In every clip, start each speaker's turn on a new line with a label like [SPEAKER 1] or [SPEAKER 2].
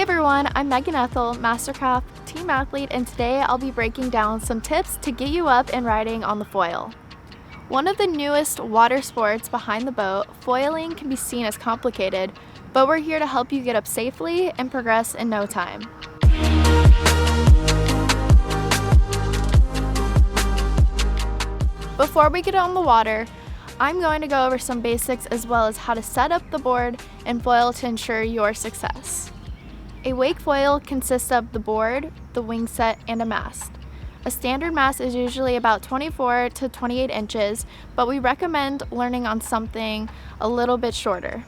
[SPEAKER 1] everyone, I'm Meagan Ethell, MasterCraft team athlete, and today I'll be breaking down some tips to get you up and riding on the foil. One of the newest water sports behind the boat, foiling can be seen as complicated, but we're here to help you get up safely and progress in no time. Before we get on the water, I'm going to go over some basics as well as how to set up the board and foil to ensure your success. A wake foil consists of the board, the wing set, and a mast. A standard mast is usually about 24 to 28 inches, but we recommend learning on something a little bit shorter.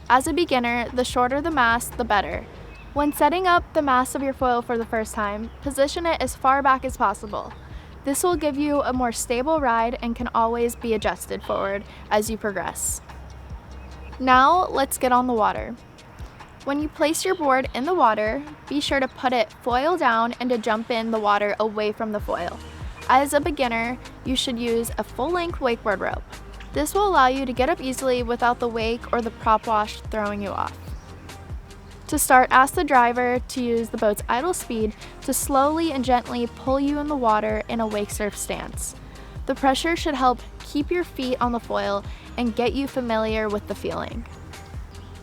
[SPEAKER 1] As a beginner, the shorter the mast, the better. When setting up the mast of your foil for the first time, position it as far back as possible. This will give you a more stable ride and can always be adjusted forward as you progress. Now let's get on the water. When you place your board in the water, be sure to put it foil down and to jump in the water away from the foil. As a beginner, you should use a full-length wakeboard rope. This will allow you to get up easily without the wake or the prop wash throwing you off. To start, ask the driver to use the boat's idle speed to slowly and gently pull you in the water in a wake surf stance. The pressure should help keep your feet on the foil and get you familiar with the feeling.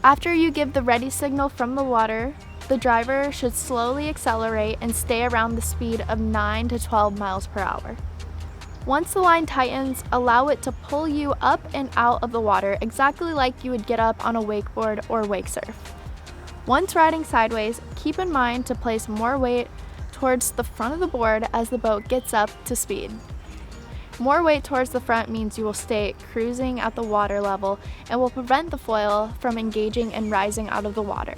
[SPEAKER 1] After you give the ready signal from the water, the driver should slowly accelerate and stay around the speed of 9 to 12 miles per hour. Once the line tightens, allow it to pull you up and out of the water exactly like you would get up on a wakeboard or wake surf. Once riding sideways, keep in mind to place more weight towards the front of the board as the boat gets up to speed. More weight towards the front means you will stay cruising at the water level and will prevent the foil from engaging and rising out of the water.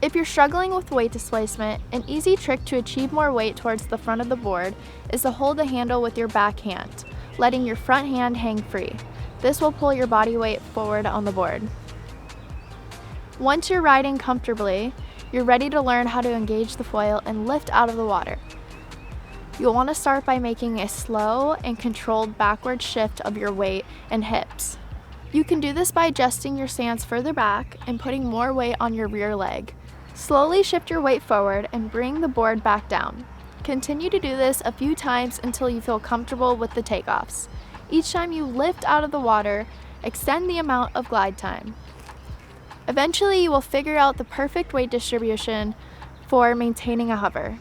[SPEAKER 1] If you're struggling with weight displacement, an easy trick to achieve more weight towards the front of the board is to hold the handle with your back hand, letting your front hand hang free. This will pull your body weight forward on the board. Once you're riding comfortably, you're ready to learn how to engage the foil and lift out of the water. You'll want to start by making a slow and controlled backward shift of your weight and hips. You can do this by adjusting your stance further back and putting more weight on your rear leg. Slowly shift your weight forward and bring the board back down. Continue to do this a few times until you feel comfortable with the takeoffs. Each time you lift out of the water, extend the amount of glide time. Eventually, you will figure out the perfect weight distribution for maintaining a hover.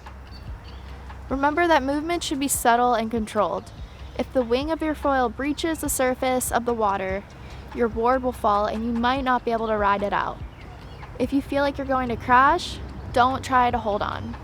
[SPEAKER 1] Remember that movement should be subtle and controlled. If the wing of your foil breaches the surface of the water, your board will fall and you might not be able to ride it out. If you feel like you're going to crash, don't try to hold on.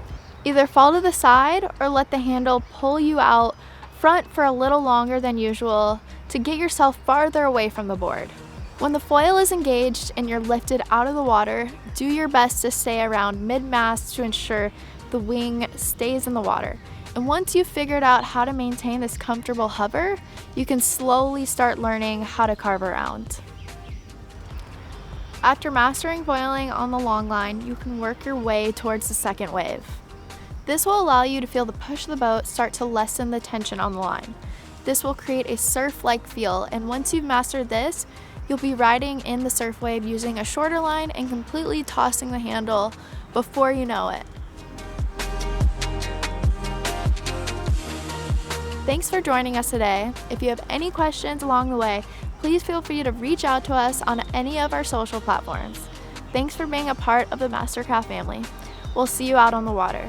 [SPEAKER 1] Either fall to the side or let the handle pull you out front for a little longer than usual to get yourself farther away from the board. When the foil is engaged and you're lifted out of the water, do your best to stay around mid-mast to ensure the wing stays in the water. And once you've figured out how to maintain this comfortable hover, you can slowly start learning how to carve around. After mastering foiling on the long line, you can work your way towards the second wave. This will allow you to feel the push of the boat start to lessen the tension on the line. This will create a surf-like feel, and once you've mastered this, you'll be riding in the surf wave using a shorter line and completely tossing the handle before you know it. Thanks for joining us today. If you have any questions along the way, please feel free to reach out to us on any of our social platforms. Thanks for being a part of the MasterCraft family. We'll see you out on the water.